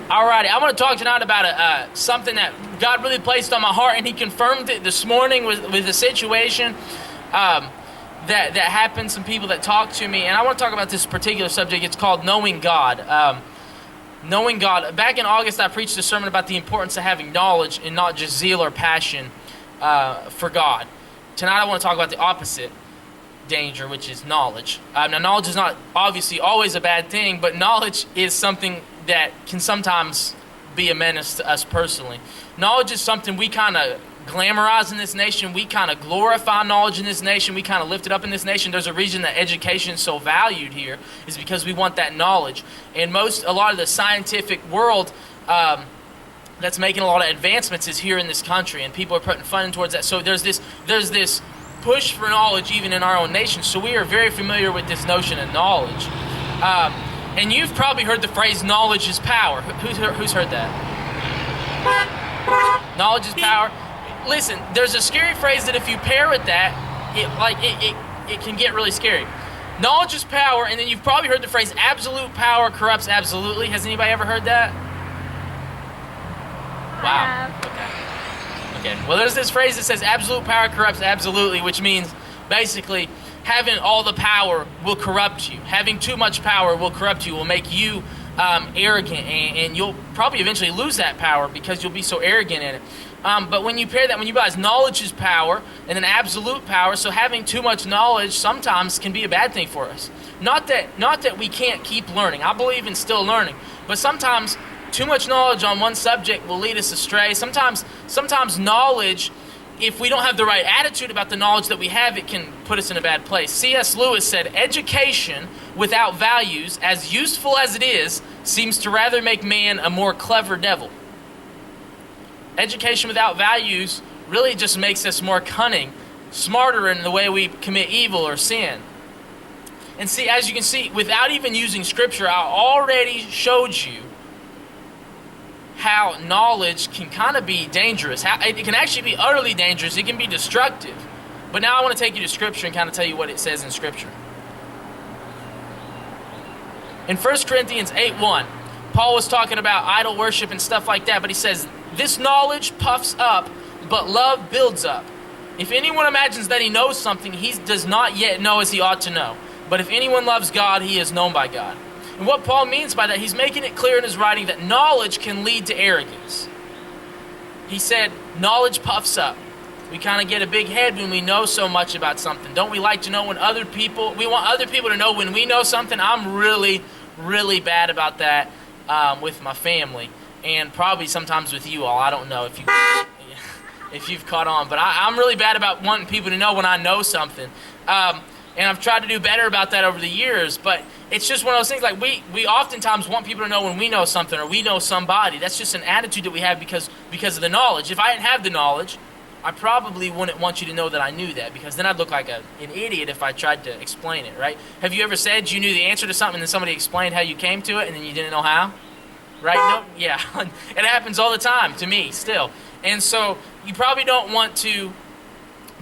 Alrighty, I want to talk tonight about something that God really placed on my heart, and He confirmed it this morning with a situation that happened. Some people that talked to me, and I want to talk about this particular subject. It's called knowing God. Knowing God. Back in August, I preached a sermon about the importance of having knowledge and not just zeal or passion for God. Tonight, I want to talk about the opposite danger, which is knowledge. Now, knowledge is not obviously always a bad thing, but knowledge is something that can sometimes be a menace to us personally. Knowledge is something we kind of glamorize in this nation. We kind of glorify knowledge in this nation. We kind of lift it up in this nation. There's a reason that education is so valued here, is because we want that knowledge. And a lot of the scientific world that's making a lot of advancements is here in this country, and people are putting funding towards that. So there's this push for knowledge even in our own nation. So we are very familiar with this notion of knowledge. And you've probably heard the phrase, knowledge is power. Who's heard that? Knowledge is power. Listen, there's a scary phrase that if you pair with that, it can get really scary. Knowledge is power, and then you've probably heard the phrase, absolute power corrupts absolutely. Has anybody ever heard that? Wow. Okay. Well, there's this phrase that says absolute power corrupts absolutely, which means basically having all the power will corrupt you. Having too much power will corrupt you, will make you arrogant, and you'll probably eventually lose that power because you'll be so arrogant in it. But when you pair that, when you realize knowledge is power and then absolute power, so having too much knowledge sometimes can be a bad thing for us. Not that we can't keep learning. I believe in still learning, but sometimes too much knowledge on one subject will lead us astray. Sometimes knowledge, if we don't have the right attitude about the knowledge that we have, it can put us in a bad place. C.S. Lewis said, education without values, as useful as it is, seems to rather make man a more clever devil. Education without values really just makes us more cunning, smarter in the way we commit evil or sin. And see, as you can see, without even using Scripture, I already showed you how knowledge can kind of be dangerous. How it can actually be utterly dangerous. It can be destructive. But now I want to take you to Scripture and kind of tell you what it says in Scripture. In 1 Corinthians 8:1, Paul was talking about idol worship and stuff like that, but he says, this knowledge puffs up, but love builds up. If anyone imagines that he knows something, he does not yet know as he ought to know. But if anyone loves God, he is known by God. And what Paul means by that, he's making it clear in his writing that knowledge can lead to arrogance. He said, knowledge puffs up. We kind of get a big head when we know so much about something. Don't we like to know when we want other people to know when we know something? I'm really, really bad about that with my family. And probably sometimes with you all. I don't know if you've caught on. But I'm really bad about wanting people to know when I know something. And I've tried to do better about that over the years. But it's just one of those things, like we oftentimes want people to know when we know something or we know somebody. That's just an attitude that we have because of the knowledge. If I didn't have the knowledge, I probably wouldn't want you to know that I knew that, because then I'd look like an idiot if I tried to explain it, right? Have you ever said you knew the answer to something and then somebody explained how you came to it and then you didn't know how? Right? No, yeah. It happens all the time to me still. And so you probably don't want to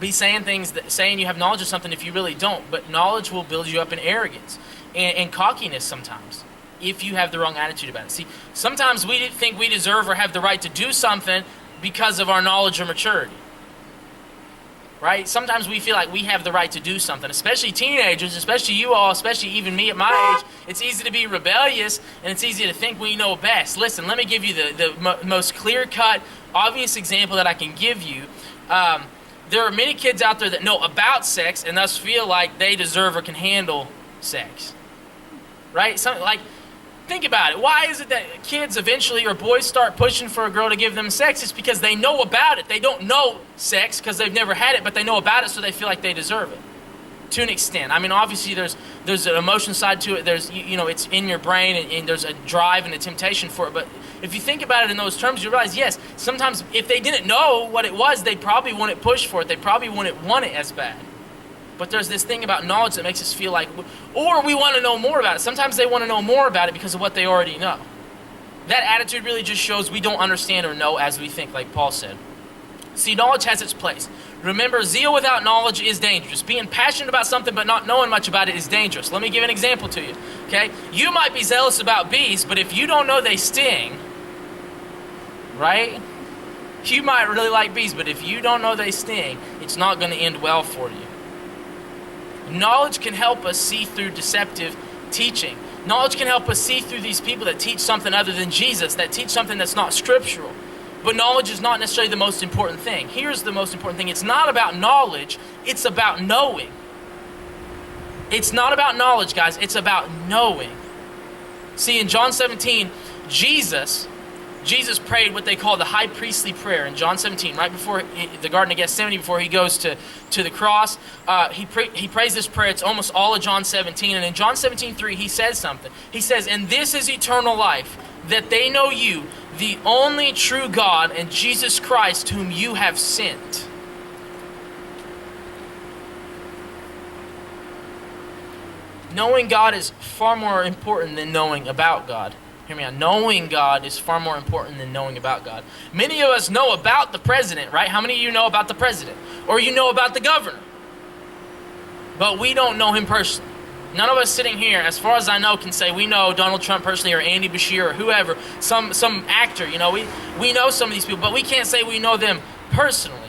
be saying things, saying you have knowledge of something if you really don't. But knowledge will build you up in arrogance and cockiness sometimes if you have the wrong attitude about it. See, sometimes we think we deserve or have the right to do something because of our knowledge or maturity. Right? Sometimes we feel like we have the right to do something, especially teenagers, especially you all, especially even me at my age. It's easy to be rebellious, and it's easy to think we know best. Listen, let me give you the most clear-cut, obvious example that I can give you. There are many kids out there that know about sex and thus feel like they deserve or can handle sex. Right? Think about it. Why is it that kids eventually, or boys, start pushing for a girl to give them sex? It's because they know about it. They don't know sex because they've never had it, but they know about it, so they feel like they deserve it to an extent. I mean, obviously there's an emotion side to it. There's, it's in your brain, and there's a drive and a temptation for it. But if you think about it in those terms, you realize, yes, sometimes if they didn't know what it was, they probably wouldn't push for it. They probably wouldn't want it as bad. But there's this thing about knowledge that makes us feel like, or we want to know more about it. Sometimes they want to know more about it because of what they already know. That attitude really just shows we don't understand or know as we think, like Paul said. See, knowledge has its place. Remember, zeal without knowledge is dangerous. Being passionate about something but not knowing much about it is dangerous. Let me give an example to you. Okay? You might be zealous about bees, but if you don't know they sting, right? You might really like bees, but if you don't know they sting, it's not going to end well for you. Knowledge can help us see through deceptive teaching. Knowledge can help us see through these people that teach something other than Jesus, that teach something that's not scriptural. But knowledge is not necessarily the most important thing. Here's the most important thing. It's not about knowledge, it's about knowing. It's not about knowledge, guys. It's about knowing. See, in John 17, Jesus prayed what they call the high priestly prayer in John 17, right before the Garden of Gethsemane, before he goes to the cross. He prays this prayer. It's almost all of John 17. And in John 17:3, he says something. He says, "And this is eternal life, that they know you, the only true God, and Jesus Christ, whom you have sent." Knowing God is far more important than knowing about God. Hear me out. Knowing God is far more important than knowing about God. Many of us know about the president, right? How many of you know about the president? Or you know about the governor? But we don't know him personally. None of us sitting here, as far as I know, can say we know Donald Trump personally, or Andy Bashir, or whoever, some actor. You know, we know some of these people, but we can't say we know them personally.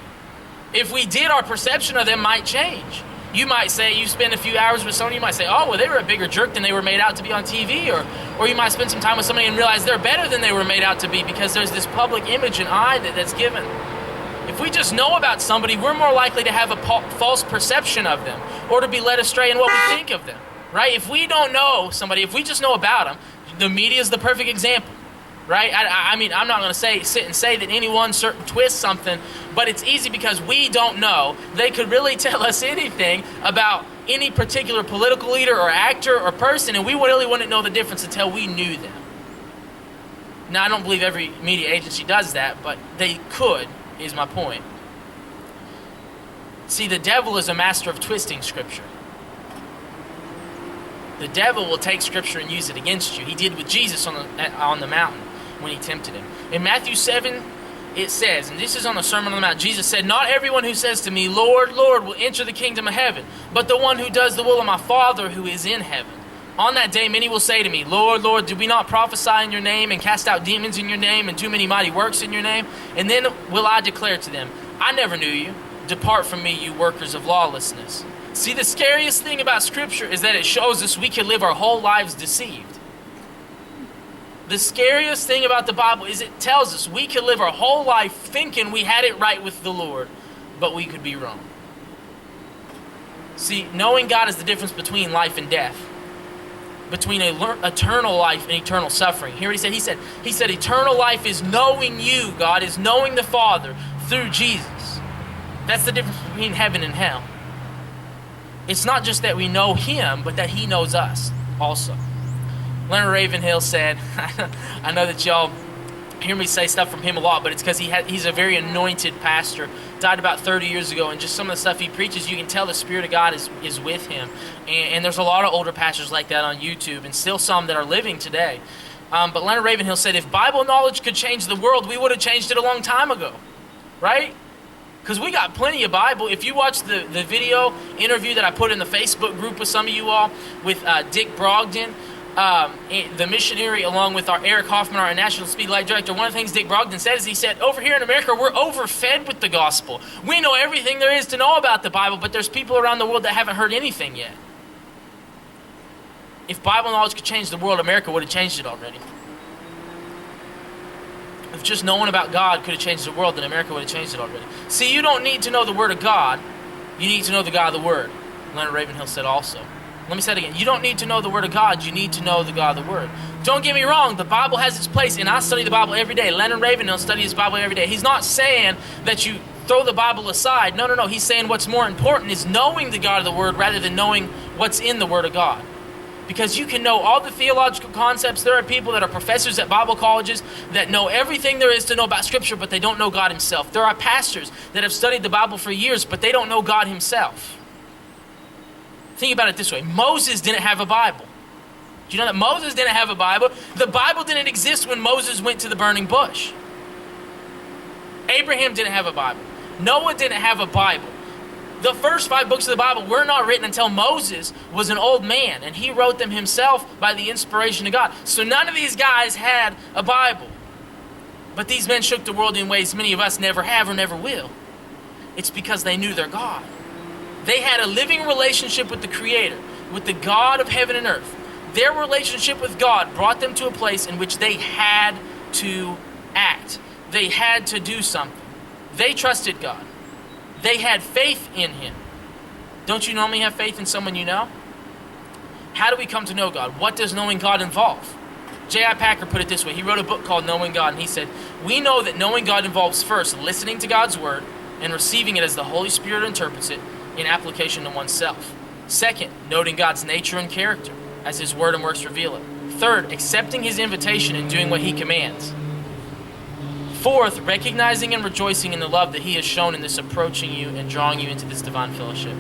If we did, our perception of them might change. You might say, you spend a few hours with someone, you might say, oh, well, they were a bigger jerk than they were made out to be on TV. Or you might spend some time with somebody and realize they're better than they were made out to be, because there's this public image and eye that's given. If we just know about somebody, we're more likely to have a false perception of them, or to be led astray in what we think of them, right? If we don't know somebody, if we just know about them, the media is the perfect example. Right? I mean, I'm not going to sit and say that anyone certain twists something, but it's easy because we don't know. They could really tell us anything about any particular political leader or actor or person, and we really wouldn't know the difference until we knew them. Now, I don't believe every media agency does that, but they could, is my point. See, the devil is a master of twisting Scripture. The devil will take Scripture and use it against you. He did with Jesus on the mountain when he tempted him. In Matthew 7, it says, and this is on the Sermon on the Mount, Jesus said, "Not everyone who says to me, 'Lord, Lord,' will enter the kingdom of heaven, but the one who does the will of my Father who is in heaven. On that day many will say to me, 'Lord, Lord, did we not prophesy in your name and cast out demons in your name and do many mighty works in your name?' And then will I declare to them, 'I never knew you. Depart from me, you workers of lawlessness.'" See, the scariest thing about Scripture is that it shows us we can live our whole lives deceived. The scariest thing about the Bible is it tells us we can live our whole life thinking we had it right with the Lord, but we could be wrong. See, knowing God is the difference between life and death, between eternal life and eternal suffering. Hear what he said? He said eternal life is knowing you, God, is knowing the Father through Jesus. That's the difference between heaven and hell. It's not just that we know him, but that he knows us also. Leonard Ravenhill said, I know that y'all hear me say stuff from him a lot, but it's because he's a very anointed pastor. Died about 30 years ago, and just some of the stuff he preaches, you can tell the Spirit of God is with him. And there's a lot of older pastors like that on YouTube, and still some that are living today. But Leonard Ravenhill said, if Bible knowledge could change the world, we would have changed it a long time ago. Right? Because we got plenty of Bible. If you watch the video interview that I put in the Facebook group with some of you all, with Dick Brogdon, the missionary, along with our Eric Hoffman, our National Speed Light Director, one of the things Dick Brogdon said is he said, over here in America, we're overfed with the gospel. We know everything there is to know about the Bible, but there's people around the world that haven't heard anything yet. If Bible knowledge could change the world, America would have changed it already. If just knowing about God could have changed the world, then America would have changed it already. See, you don't need to know the Word of God. You need to know the God of the Word. Leonard Ravenhill said also. Let me say it again. You don't need to know the Word of God. You need to know the God of the Word. Don't get me wrong. The Bible has its place, and I study the Bible every day. Leonard Ravenhill studies his Bible every day. He's not saying that you throw the Bible aside. No. He's saying what's more important is knowing the God of the Word rather than knowing what's in the Word of God. Because you can know all the theological concepts. There are people that are professors at Bible colleges that know everything there is to know about Scripture, but they don't know God himself. There are pastors that have studied the Bible for years, but they don't know God himself. Think about it this way. Moses didn't have a Bible. Do you know that Moses didn't have a Bible? The Bible didn't exist when Moses went to the burning bush. Abraham didn't have a Bible. Noah didn't have a Bible. The first 5 books of the Bible were not written until Moses was an old man, and he wrote them himself by the inspiration of God. So none of these guys had a Bible. But these men shook the world in ways many of us never have or never will. It's because they knew their God. They had a living relationship with the Creator, with the God of heaven and earth. Their relationship with God brought them to a place in which they had to act. They had to do something. They trusted God. They had faith in Him. Don't you normally have faith in someone you know? How do we come to know God? What does knowing God involve? J.I. Packer put it this way. He wrote a book called Knowing God, and he said, we know that knowing God involves first listening to God's Word and receiving it as the Holy Spirit interprets it in application to oneself. Second, noting God's nature and character as His Word and works reveal it. Third, accepting His invitation and doing what He commands. Fourth, recognizing and rejoicing in the love that He has shown in this approaching you and drawing you into this divine fellowship.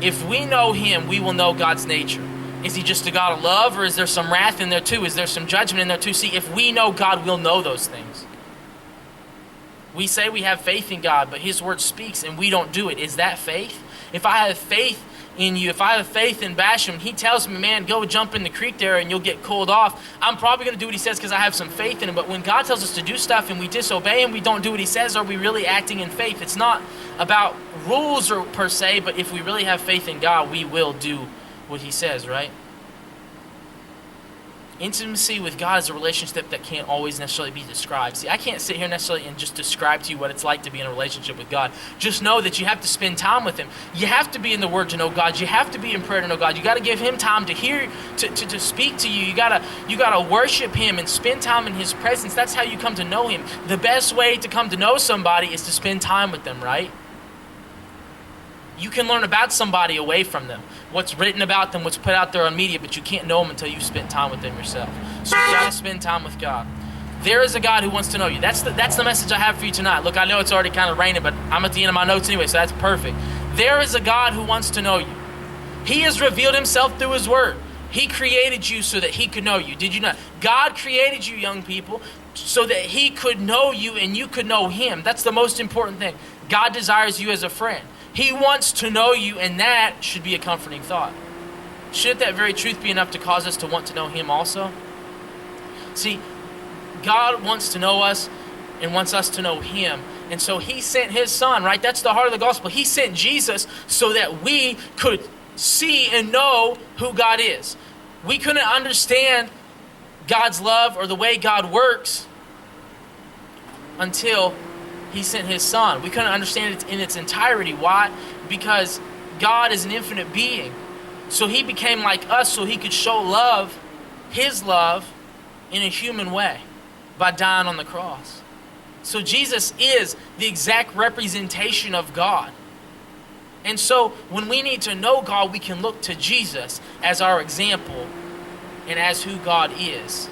If we know Him, we will know God's nature. Is He just a God of love, or is there some wrath in there too? Is there some judgment in there too? See, if we know God, we'll know those things. We say we have faith in God, but His Word speaks and we don't do it. Is that faith? If I have faith in you, if I have faith in Basham, he tells me, man, go jump in the creek there and you'll get cooled off, I'm probably going to do what he says because I have some faith in him. But when God tells us to do stuff and we disobey and we don't do what He says, are we really acting in faith? It's not about rules or per se, but if we really have faith in God, we will do what He says, right? Intimacy with God is a relationship that can't always necessarily be described. See, I can't sit here necessarily and just describe to you what it's like to be in a relationship with God. Just know that you have to spend time with Him. You have to be in the Word to know God. You have to be in prayer to know God. You got to give Him time to hear, to speak to you. You gotta worship Him and spend time in His presence. That's how you come to know Him. The best way to come to know somebody is to spend time with them, right? You can learn about somebody away from them, what's written about them, what's put out there on media, but you can't know them until you've spent time with them yourself. So you got to spend time with God. There is a God who wants to know you. That's the message I have for you tonight. Look, I know it's already kind of raining, but I'm at the end of my notes anyway, so that's perfect. There is a God who wants to know you. He has revealed Himself through His Word. He created you so that He could know you. Did you know? God created you, young people, so that He could know you and you could know Him. That's the most important thing. God desires you as a friend. He wants to know you, and that should be a comforting thought. Should that very truth be enough to cause us to want to know Him also? See, God wants to know us and wants us to know Him. And so He sent His Son, right? That's the heart of the gospel. He sent Jesus so that we could see and know who God is. We couldn't understand God's love or the way God works until He sent His Son. We couldn't understand it in its entirety. Why? Because God is an infinite being. So He became like us so He could show love, His love, in a human way by dying on the cross. So Jesus is the exact representation of God. And so when we need to know God, we can look to Jesus as our example and as who God is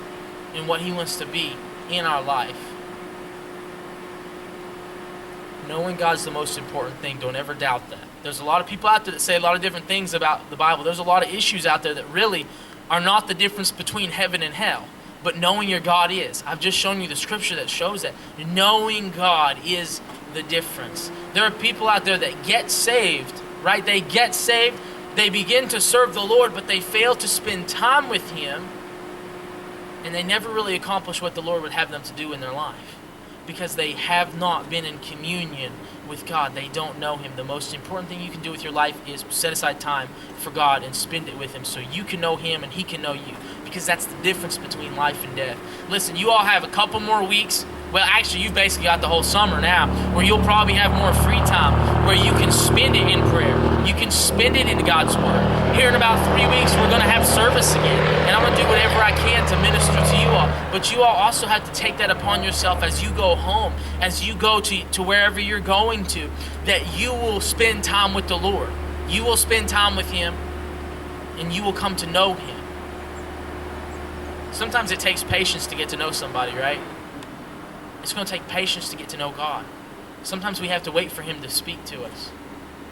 and what He wants to be in our life. Knowing God's the most important thing. Don't ever doubt that. There's a lot of people out there that say a lot of different things about the Bible. There's a lot of issues out there that really are not the difference between heaven and hell. But knowing your God is. I've just shown you the scripture that shows that. Knowing God is the difference. There are people out there that get saved, right? They get saved. They begin to serve the Lord, but they fail to spend time with Him. And they never really accomplish what the Lord would have them to do in their life. Because they have not been in communion with God. They don't know Him. The most important thing you can do with your life is set aside time for God and spend it with Him so you can know Him and He can know you. Because that's the difference between life and death. Listen, you all have a couple more weeks. Well, actually, you've basically got the whole summer now where you'll probably have more free time where you can spend it in prayer. You can spend it in God's Word. Here in about 3 weeks, we're going to have service again. And I'm going to do whatever I can to minister to you all. But you all also have to take that upon yourself as you go home, as you go to wherever you're going to, that you will spend time with the Lord. You will spend time with Him, and you will come to know Him. Sometimes it takes patience to get to know somebody, right? It's going to take patience to get to know God. Sometimes we have to wait for Him to speak to us.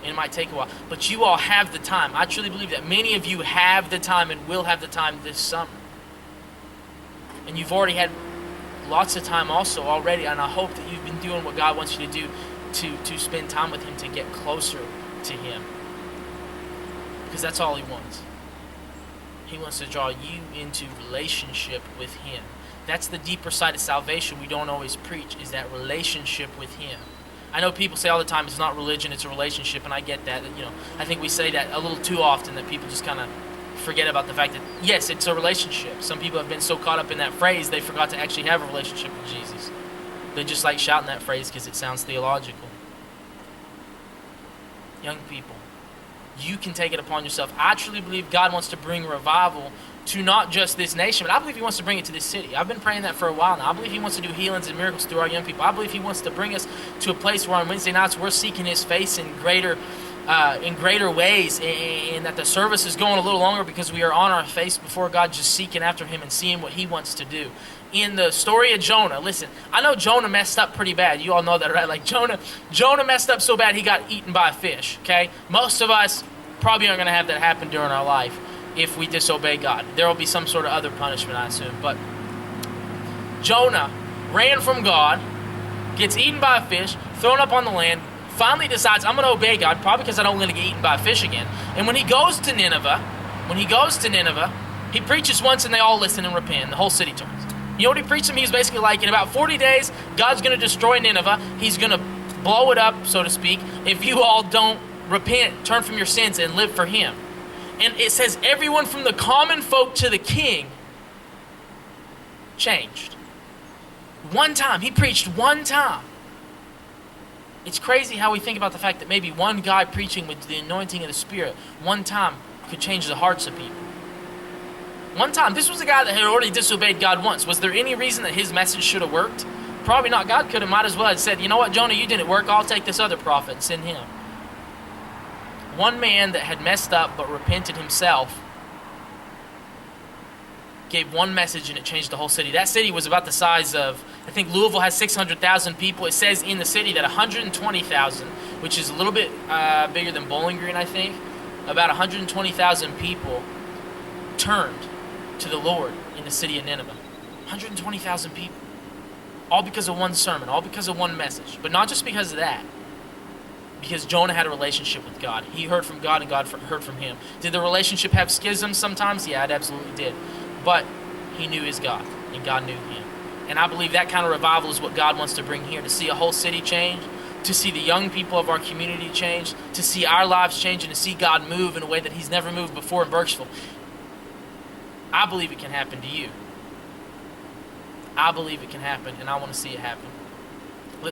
And it might take a while. But you all have the time. I truly believe that many of you have the time and will have the time this summer. And you've already had lots of time also already. And I hope that you've been doing what God wants you to do to spend time with Him, to get closer to Him. Because that's all He wants. He wants to draw you into relationship with Him. That's the deeper side of salvation we don't always preach, is that relationship with him. I know people say all the time it's not religion, it's a relationship, and I get that. I think we say that a little too often, that people just kind of forget about the fact that, yes, it's a relationship. Some people have been so caught up in that phrase, they forgot to actually have a relationship with Jesus. They just like shouting that phrase because it sounds theological. Young people, you can take it upon yourself. I truly believe God wants to bring revival to not just this nation, but I believe he wants to bring it to this city. I've been praying that for a while now. I believe he wants to do healings and miracles through our young people. I believe he wants to bring us to a place where on Wednesday nights we're seeking his face in greater ways, and that the service is going a little longer because we are on our face before God, just seeking after him and seeing what he wants to do. In the story of Jonah, listen, I know Jonah messed up pretty bad. You all know that, right? Like Jonah messed up so bad he got eaten by a fish, okay? Most of us probably aren't going to have that happen during our life if we disobey God. There will be some sort of other punishment, I assume. But Jonah ran from God, gets eaten by a fish, thrown up on the land, finally decides, I'm going to obey God, probably because I don't want to get eaten by a fish again. And when he goes to Nineveh, he preaches once and they all listen and repent. The whole city turns. You know what he preached them? He was basically like, in about 40 days, God's going to destroy Nineveh. He's going to blow it up, so to speak, if you all don't repent, turn from your sins, and live for him. And it says everyone from the common folk to the king changed. One time. He preached one time. It's crazy how we think about the fact that maybe one guy preaching with the anointing of the Spirit one time could change the hearts of people. One time. This was a guy that had already disobeyed God once. Was there any reason that his message should have worked? Probably not. God could have might as well have said, you know what, Jonah, you didn't work. I'll take this other prophet and send him. One man that had messed up but repented himself gave one message and it changed the whole city. That city was about the size of, I think Louisville has 600,000 people. It says in the city that 120,000, which is a little bit bigger than Bowling Green, I think, about 120,000 people turned to the Lord in the city of Nineveh. 120,000 people. All because of one sermon, all because of one message. But not just because of that. Because Jonah had a relationship with God. He heard from God and God heard from him. Did the relationship have schisms sometimes? Yeah, it absolutely did. But he knew his God, and God knew him. And I believe that kind of revival is what God wants to bring here, to see a whole city change, to see the young people of our community change, to see our lives change, and to see God move in a way that he's never moved before in Burkesville. I believe it can happen to you. I believe it can happen, and I want to see it happen.